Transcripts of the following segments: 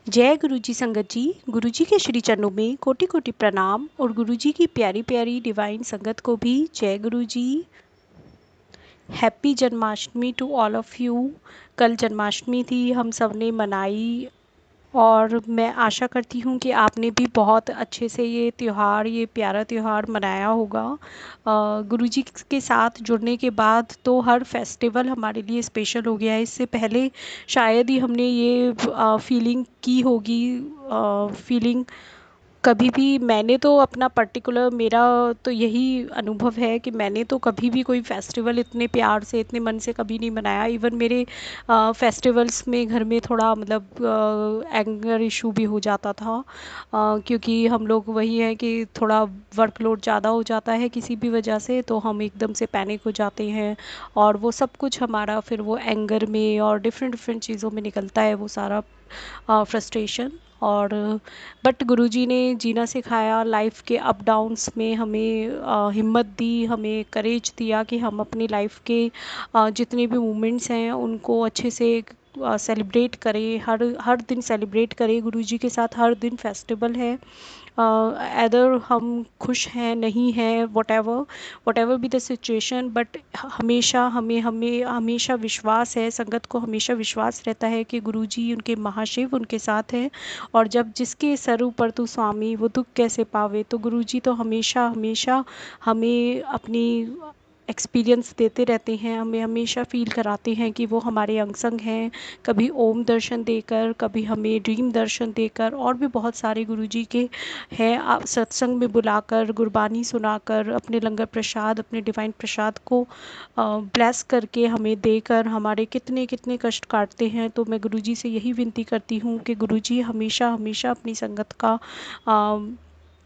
जय गुरु जी संगत जी। गुरु जी के श्री चरणों में कोटि कोटि प्रणाम और गुरु जी की प्यारी प्यारी डिवाइन संगत को भी जय गुरु जी। Happy Janmashtami to all of you. कल जन्माष्टमी थी, हम सब ने मनाई और मैं आशा करती हूँ कि आपने भी बहुत अच्छे से ये प्यारा त्यौहार मनाया होगा। गुरु जी के साथ जुड़ने के बाद तो हर फेस्टिवल हमारे लिए स्पेशल हो गया है। इससे पहले शायद ही हमने ये फीलिंग की होगी। फीलिंग कभी भी मैंने तो अपना पर्टिकुलर मेरा तो यही अनुभव है कि मैंने तो कभी भी कोई फेस्टिवल इतने प्यार से इतने मन से कभी नहीं मनाया। इवन मेरे फेस्टिवल्स में घर में थोड़ा मतलब एंगर इशू भी हो जाता था, क्योंकि हम लोग वही है कि थोड़ा वर्कलोड ज़्यादा हो जाता है किसी भी वजह से, तो हम एकदम से पैनिक हो जाते हैं और वो सब कुछ हमारा फिर वो एंगर में और डिफरेंट डिफरेंट चीज़ों में निकलता है वो सारा फ्रस्ट्रेशन। और बट गुरुजी ने जीना सिखाया, लाइफ के अप डाउन्स में हमें हिम्मत दी, हमें करेज दिया कि हम अपनी लाइफ के जितने भी मोमेंट्स हैं उनको अच्छे से सेलिब्रेट करें, हर हर दिन सेलिब्रेट करें। गुरुजी के साथ हर दिन फेस्टिवल है। एदर हम खुश हैं नहीं हैं, what ever be the situation, but हमेशा हमें हमें हमेशा विश्वास है, संगत को हमेशा विश्वास रहता है कि गुरुजी उनके महाशिव उनके साथ हैं। और जब जिसके सर ऊपर तू स्वामी वो दुख कैसे पावे, तो गुरुजी तो हमेशा हमेशा हमें अपनी एक्सपीरियंस देते रहते हैं, हमें हमेशा फील कराते हैं कि वो हमारे अंग संग हैं। कभी ओम दर्शन देकर, कभी हमें ड्रीम दर्शन देकर, और भी बहुत सारे गुरुजी के हैं सत्संग में बुलाकर, गुरबानी सुनाकर, अपने लंगर प्रसाद अपने डिवाइन प्रसाद को ब्लेस करके हमें देकर हमारे कितने कितने कष्ट काटते हैं। तो मैं गुरुजी से यही विनती करती हूँ कि गुरुजी हमेशा हमेशा अपनी संगत का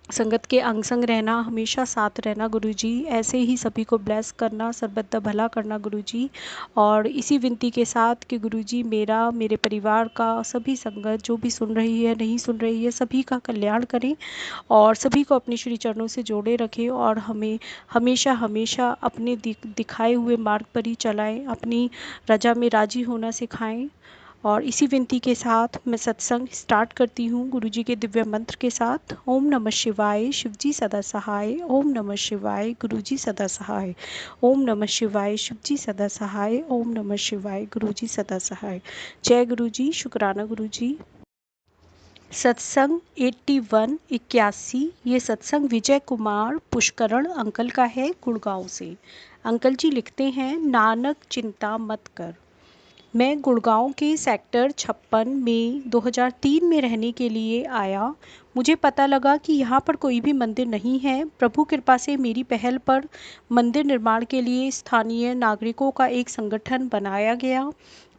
संगत के अंग संग रहना, हमेशा साथ रहना गुरुजी, ऐसे ही सभी को ब्लेस करना, सर्वदा भला करना गुरुजी। और इसी विनती के साथ कि गुरुजी मेरा, मेरे परिवार का, सभी संगत जो भी सुन रही है नहीं सुन रही है, सभी का कल्याण करें और सभी को अपने श्री चरणों से जोड़े रखें और हमें हमेशा हमेशा अपने दिखाए हुए मार्ग पर ही चलाएं, अपनी रजा में राजी होना सिखाएं। और इसी विनती के साथ मैं सत्संग स्टार्ट करती हूँ गुरुजी के दिव्य मंत्र के साथ। ओम नमः शिवाय, शिवजी सदा सहाय। ओम नमः शिवाय, गुरुजी सदा सहाय। ओम नमः शिवाय, शिवजी सदा सहाय। ओम नमः शिवाय, गुरुजी सदा सहाय। जय गुरुजी, शुक्राना गुरुजी। सत्संग 81 ये सत्संग विजय कुमार पुष्करण अंकल का है, गुड़गांव से। अंकल जी लिखते हैं, नानक चिंता मत कर। मैं गुड़गांव के सेक्टर 56 में 2003 में रहने के लिए आया। मुझे पता लगा कि यहाँ पर कोई भी मंदिर नहीं है। प्रभु कृपा से मेरी पहल पर मंदिर निर्माण के लिए स्थानीय नागरिकों का एक संगठन बनाया गया।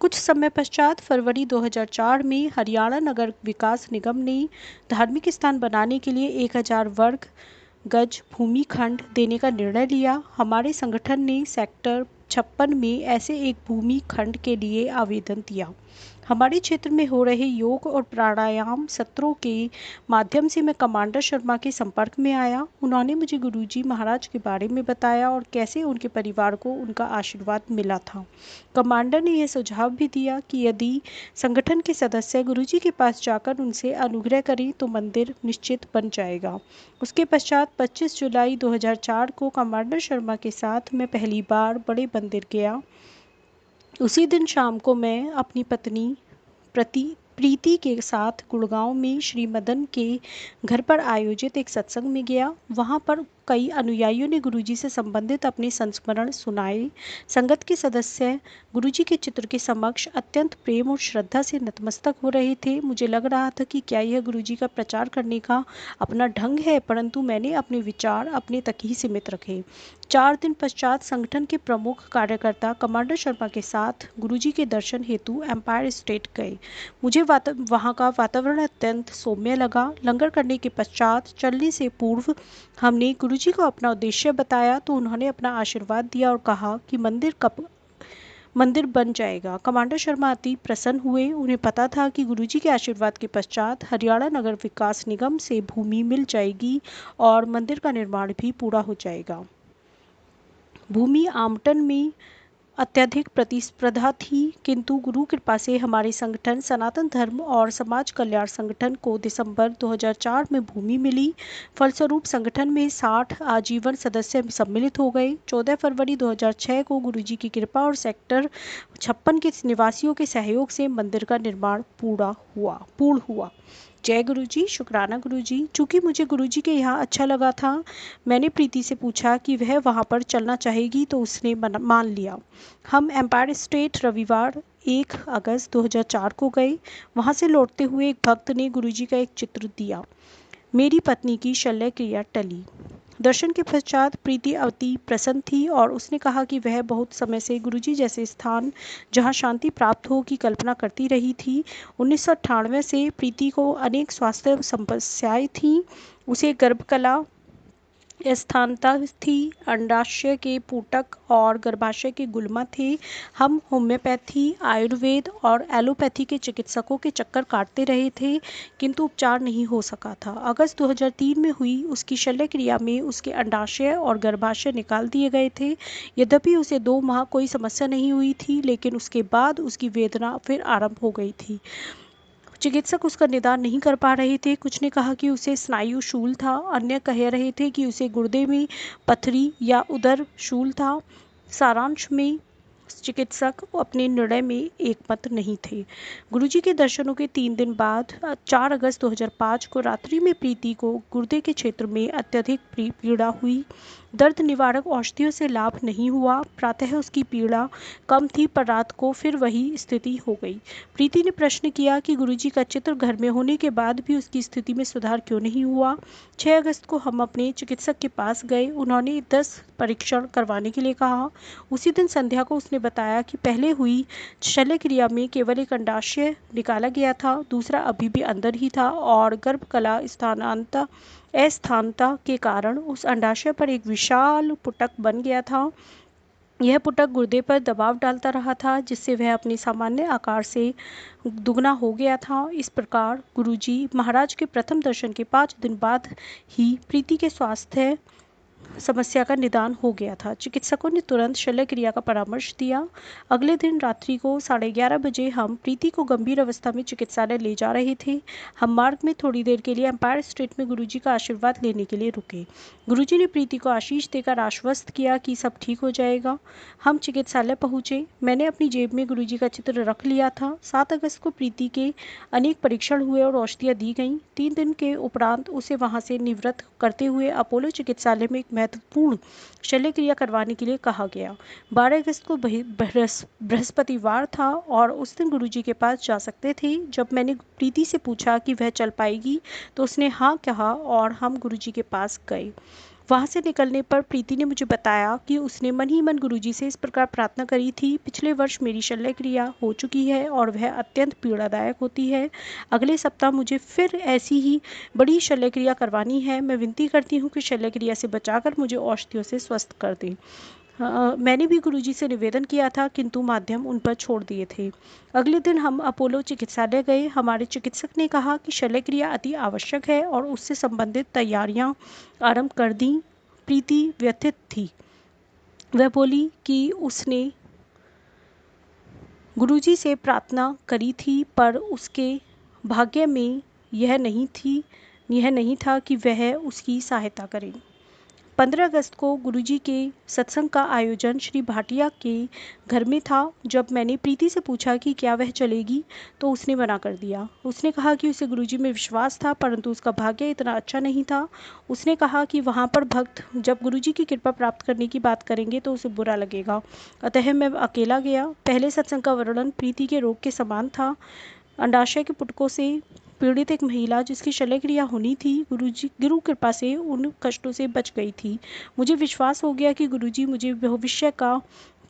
कुछ समय पश्चात फरवरी 2004 में हरियाणा नगर विकास निगम ने धार्मिक स्थान बनाने के लिए 1000 वर्ग गज भूमि खंड देने का निर्णय लिया। हमारे संगठन ने सेक्टर 56 में ऐसे एक भूमि खंड के लिए आवेदन दिया। हमारे क्षेत्र में हो रहे योग और प्राणायाम सत्रों के माध्यम से मैं कमांडर शर्मा के संपर्क में आया। उन्होंने मुझे गुरुजी महाराज के बारे में बताया और कैसे उनके परिवार को उनका आशीर्वाद मिला था। कमांडर ने यह सुझाव भी दिया कि यदि संगठन के सदस्य गुरुजी के पास जाकर उनसे अनुग्रह करें तो मंदिर निश्चित बन जाएगा। उसके पश्चात 25 जुलाई 2004 को कमांडर शर्मा के साथ मैं पहली बार बड़े मंदिर गया। उसी दिन शाम को मैं अपनी पत्नी प्रीति के साथ गुड़गांव में श्री मदन के घर पर आयोजित एक सत्संग में गया। वहां पर कई अनुयायियों ने गुरुजी से संबंधित अपने संस्मरण सुनाए। संगत के सदस्य गुरुजी के चित्र के समक्ष अत्यंत प्रेम और श्रद्धा से नतमस्तक हो रहे थे। मुझे लग रहा था कि क्या यह गुरुजी का प्रचार करने का अपना ढंग है, परंतु मैंने अपने विचार अपने तक ही सीमित रखे। 4 दिन पश्चात संगठन के प्रमुख कार्यकर्ता कमांडर शर्मा के साथ गुरुजी के दर्शन हेतु एम्पायर स्टेट गए। मुझे वहाँ का वातावरण अत्यंत सौम्य लगा। लंगर करने के पश्चात चलने से पूर्व हमने गुरुजी को अपना उद्देश्य बताया तो उन्होंने अपना आशीर्वाद दिया और कहा कि मंदिर बन जाएगा। कमांडर शर्मा अति प्रसन्न हुए। उन्हें पता था कि गुरुजी के आशीर्वाद के पश्चात हरियाणा नगर विकास निगम से भूमि मिल जाएगी और मंदिर का निर्माण भी पूरा हो जाएगा। भूमि आवंटन में अत्यधिक प्रतिस्पर्धा थी, किंतु गुरु कृपा से हमारे संगठन सनातन धर्म और समाज कल्याण संगठन को दिसंबर 2004 में भूमि मिली। फलस्वरूप संगठन में 60 आजीवन सदस्य सम्मिलित हो गए। 14 फरवरी 2006 को गुरुजी की कृपा और सेक्टर 56 के निवासियों के सहयोग से मंदिर का निर्माण पूर्ण हुआ। जय गुरुजी। शुक्राना गुरुजी। चूंकि मुझे गुरुजी के यहाँ अच्छा लगा था, मैंने प्रीति से पूछा कि वह वहाँ पर चलना चाहेगी, तो उसने मान लिया। हम एम्पायर स्टेट रविवार 1 अगस्त 2004 को गए। वहाँ से लौटते हुए एक भक्त ने गुरुजी का एक चित्र दिया। मेरी पत्नी की शल्य क्रिया टली। दर्शन के पश्चात प्रीति अति प्रसन्न थी और उसने कहा कि वह बहुत समय से गुरुजी जैसे स्थान जहां शांति प्राप्त हो की कल्पना करती रही थी। 1998 से प्रीति को अनेक स्वास्थ्य समस्याएं थीं। उसे गर्भकला, स्थानता थी, अंडाशय के पुटक और गर्भाशय के गुल्मा थे। हम होम्योपैथी, आयुर्वेद और एलोपैथी के चिकित्सकों के चक्कर काटते रहे थे, किंतु उपचार नहीं हो सका था। अगस्त 2003 में हुई उसकी शल्य क्रिया में उसके अंडाशय और गर्भाशय निकाल दिए गए थे। यद्यपि उसे 2 माह कोई समस्या नहीं हुई थी, लेकिन उसके बाद उसकी वेदना फिर आरंभ हो गई थी। चिकित्सक उसका निदान नहीं कर पा रहे थे। कुछ ने कहा कि उसे स्नायु शूल था, अन्य कह रहे थे कि उसे गुर्दे में पथरी या उदर शूल था। सारांश में चिकित्सक अपने निर्णय में एकमत नहीं थे। गुरुजी के दर्शनों के 3 दिन बाद 4 अगस्त 2005 को रात्रि में प्रीति को गुर्दे के क्षेत्र में अत्यधिक पीड़ा हुई। दर्द निवारक औषधियों से लाभ नहीं हुआ। प्रातः उसकी पीड़ा कम थी, पर रात को फिर वही स्थिति हो गई। प्रीति ने प्रश्न किया कि गुरुजी का चित्र घर में होने के बाद भी उसकी स्थिति में सुधार क्यों नहीं हुआ। 6 अगस्त को हम अपने चिकित्सक के पास गए। उन्होंने 10 परीक्षण करवाने के लिए कहा। उसी दिन संध्या को उसने बताया कि पहले हुई शल्य क्रिया में केवल एक अंडाशय निकाला गया था, दूसरा अभी भी अंदर ही था और गर्भकला अस्थानता के कारण उस अंडाशय पर एक विशाल पुटक बन गया था। यह पुटक गुर्दे पर दबाव डालता रहा था, जिससे वह अपने सामान्य आकार से दुगना हो गया था। इस प्रकार गुरुजी महाराज के प्रथम दर्शन के 5 दिन बाद ही प्रीति के स्वास्थ्य समस्या का निदान हो गया था। चिकित्सकों ने तुरंत शल्य क्रिया का परामर्श दिया। अगले दिन रात्रि को 11:30 बजे हम प्रीति को गंभीर अवस्था में चिकित्सालय ले जा रहे थे। हम मार्ग में थोड़ी देर के लिए एम्पायर स्टेट में गुरुजी का आशीर्वाद लेने के लिए रुके। गुरुजी ने प्रीति को आशीष देकर आश्वस्त किया कि सब ठीक हो जाएगा। हम चिकित्सालय पहुंचे। मैंने अपनी जेब में गुरुजी का चित्र रख लिया था। 7 अगस्त को प्रीति के अनेक परीक्षण हुए और औषधियाँ दी गईं। 3 दिन के उपरांत उसे वहां से निवृत्त करते हुए अपोलो चिकित्सालय में एक महत्वपूर्ण शल्य क्रिया करवाने के लिए कहा गया। 12 अगस्त को बृहस्पतिवार था और उस दिन गुरुजी के पास जा सकते थे। जब मैंने प्रीति से पूछा कि वह चल पाएगी, तो उसने हाँ कहा और हम गुरुजी के पास गए। वहाँ से निकलने पर प्रीति ने मुझे बताया कि उसने मन ही मन गुरुजी से इस प्रकार प्रार्थना करी थी, पिछले वर्ष मेरी शल्य क्रिया हो चुकी है और वह अत्यंत पीड़ादायक होती है। अगले सप्ताह मुझे फिर ऐसी ही बड़ी शल्य क्रिया करवानी है। मैं विनती करती हूँ कि शल्य क्रिया से बचाकर मुझे औषधियों से स्वस्थ कर दें। मैंने भी गुरुजी से निवेदन किया था, किंतु माध्यम उन पर छोड़ दिए थे। अगले दिन हम अपोलो चिकित्सालय गए। हमारे चिकित्सक ने कहा कि शल्य क्रिया अति आवश्यक है और उससे संबंधित तैयारियां आरंभ कर दी। प्रीति व्यथित थी। वह बोली कि उसने गुरुजी से प्रार्थना करी थी, पर उसके भाग्य में यह नहीं था कि वह उसकी सहायता करें। 15 अगस्त को गुरुजी के सत्संग का आयोजन श्री भाटिया के घर में था। जब मैंने प्रीति से पूछा कि क्या वह चलेगी, तो उसने मना कर दिया। उसने कहा कि उसे गुरुजी में विश्वास था, परंतु उसका भाग्य इतना अच्छा नहीं था। उसने कहा कि वहाँ पर भक्त जब गुरुजी की कृपा प्राप्त करने की बात करेंगे तो उसे बुरा लगेगा। अतः मैं अकेला गया। पहले सत्संग का वर्णन प्रीति के रोग के समान था। अंडाशय के पुटकों से पीड़ित एक महिला जिसकी शल्य क्रिया होनी थी, गुरु कृपा से उन कष्टों से बच गई थी। मुझे विश्वास हो गया कि गुरुजी मुझे भविष्य का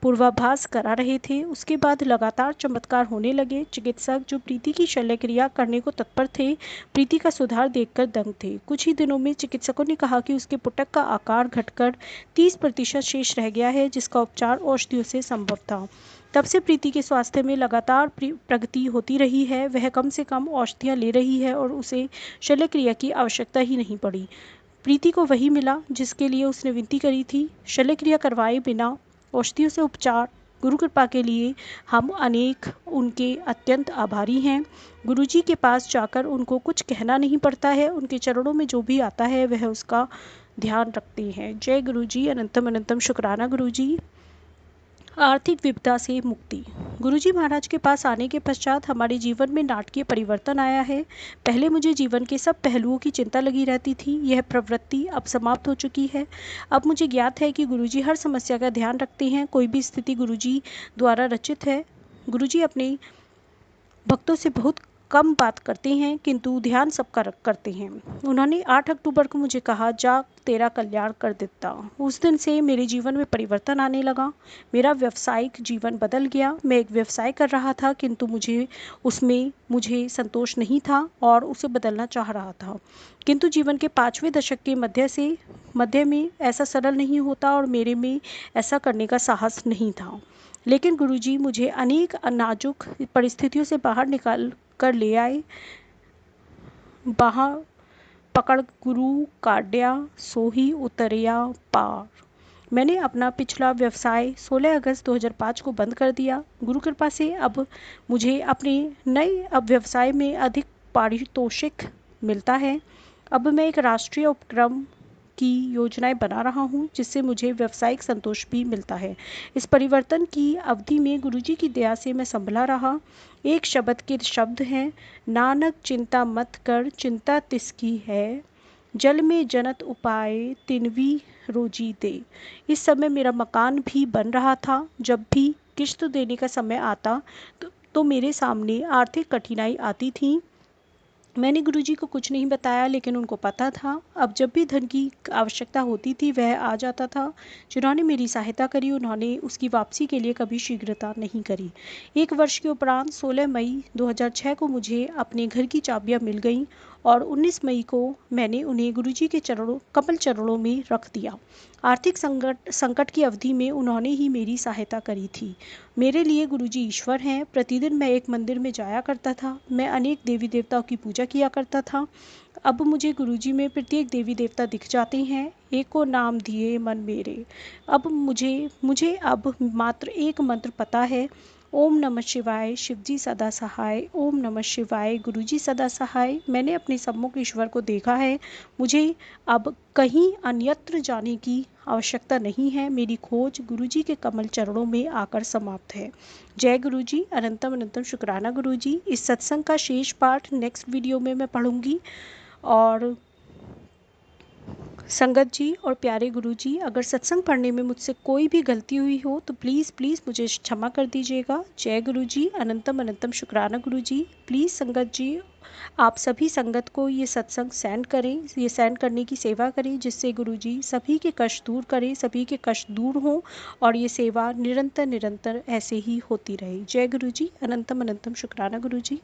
पूर्वाभास करा रहे थे। उसके बाद लगातार चमत्कार होने लगे। चिकित्सक जो प्रीति की शल्य क्रिया करने को तत्पर थे, प्रीति का सुधार देखकर दंग थे। कुछ ही दिनों में चिकित्सकों ने कहा कि उसके पुटक का आकार घटकर 30% शेष रह गया है, जिसका उपचार औषधियों से संभव था। तब से प्रीति के स्वास्थ्य में लगातार प्रगति होती रही है। वह कम से कम औषधियाँ ले रही है और उसे शल्य क्रिया की आवश्यकता ही नहीं पड़ी। प्रीति को वही मिला जिसके लिए उसने विनती करी थी। शल्य क्रिया करवाए बिना औषधियों से उपचार गुरु कृपा के लिए हम अनेक उनके अत्यंत आभारी हैं। गुरु जी के पास जाकर उनको कुछ कहना नहीं पड़ता है, उनके चरणों में जो भी आता है वह उसका ध्यान रखते हैं। जय गुरु जी, अनंतम अनंतम शुक्राना गुरु जी। आर्थिक विपदा से मुक्ति। गुरुजी महाराज के पास आने के पश्चात हमारे जीवन में नाटकीय परिवर्तन आया है। पहले मुझे जीवन के सब पहलुओं की चिंता लगी रहती थी, यह प्रवृत्ति अब समाप्त हो चुकी है। अब मुझे ज्ञात है कि गुरुजी हर समस्या का ध्यान रखते हैं, कोई भी स्थिति गुरुजी द्वारा रचित है। गुरुजी अपने भक्तों से बहुत कम बात करते हैं, किंतु ध्यान सबका करते हैं। उन्होंने 8 अक्टूबर को मुझे कहा, जा तेरा कल्याण कर देता। उस दिन से मेरे जीवन में परिवर्तन आने लगा। मेरा व्यावसायिक जीवन बदल गया। मैं एक व्यवसाय कर रहा था, किंतु मुझे संतोष नहीं था और उसे बदलना चाह रहा था। किंतु जीवन के 5वें दशक के मध्य में ऐसा सरल नहीं होता और मेरे में ऐसा करने का साहस नहीं था। लेकिन गुरुजी मुझे अनेक नाजुक परिस्थितियों से बाहर निकाल कर ले आए। बाहर पकड़ गुरु काड्या सोही उतरिया पार। मैंने अपना पिछला व्यवसाय 16 अगस्त 2005 को बंद कर दिया। गुरु कृपा से अब मुझे अपने नए व्यवसाय में अधिक पारितोषिक मिलता है। अब मैं एक राष्ट्रीय उपक्रम की योजनाएं बना रहा हूं, जिससे मुझे व्यावसायिक संतोष भी मिलता है। इस परिवर्तन की अवधि में गुरुजी की दया से मैं संभला रहा। एक शब्द के शब्द हैं, नानक चिंता मत कर, चिंता तिसकी है, जल में जनत उपाय, तिनवी रोजी दे। इस समय मेरा मकान भी बन रहा था। जब भी किश्त देने का समय आता तो मेरे सामने आर्थिक कठिनाई आती थी। मैंने गुरुजी को कुछ नहीं बताया, लेकिन उनको पता था। अब जब भी धन की आवश्यकता होती थी वह आ जाता था। जिन्होंने मेरी सहायता करी उन्होंने उसकी वापसी के लिए कभी शीघ्रता नहीं करी। 1 वर्ष के उपरांत 16 मई 2006 को मुझे अपने घर की चाबियां मिल गईं और 19 मई को मैंने उन्हें गुरुजी के कमल चरणों में रख दिया। आर्थिक संकट की अवधि में उन्होंने ही मेरी सहायता करी थी। मेरे लिए गुरुजी ईश्वर हैं। प्रतिदिन मैं एक मंदिर में जाया करता था। मैं अनेक देवी देवताओं की पूजा किया करता था। अब मुझे गुरुजी में प्रत्येक देवी देवता दिख जाते हैं। एक को नाम दिए मन मेरे। अब मुझे अब मात्र एक मंत्र पता है, ओम नमः शिवाय, शिवजी सदा सहाय। ओम नमः शिवाय, गुरुजी सदा सहाय। मैंने अपने सम्मुख ईश्वर को देखा है। मुझे अब कहीं अन्यत्र जाने की आवश्यकता नहीं है। मेरी खोज गुरुजी के कमल चरणों में आकर समाप्त है। जय गुरुजी, अनंतम अनंतम शुक्राना गुरुजी। इस सत्संग का शेष पाठ नेक्स्ट वीडियो में मैं पढ़ूंगी। और संगत जी और प्यारे गुरुजी, अगर सत्संग पढ़ने में मुझसे कोई भी गलती हुई हो तो प्लीज़ मुझे क्षमा कर दीजिएगा। जय गुरुजी, अनंतम अनंतम शुक्राना गुरुजी। प्लीज़ संगत जी, आप सभी संगत को ये सत्संग सेंड करें, ये सेंड करने की सेवा करें, जिससे गुरुजी सभी के कष्ट दूर करें, सभी के कष्ट दूर हों और ये सेवा निरंतर ऐसे ही होती रहे। जय गुरुजी, अनंतम अनंतम शुक्राना गुरुजी।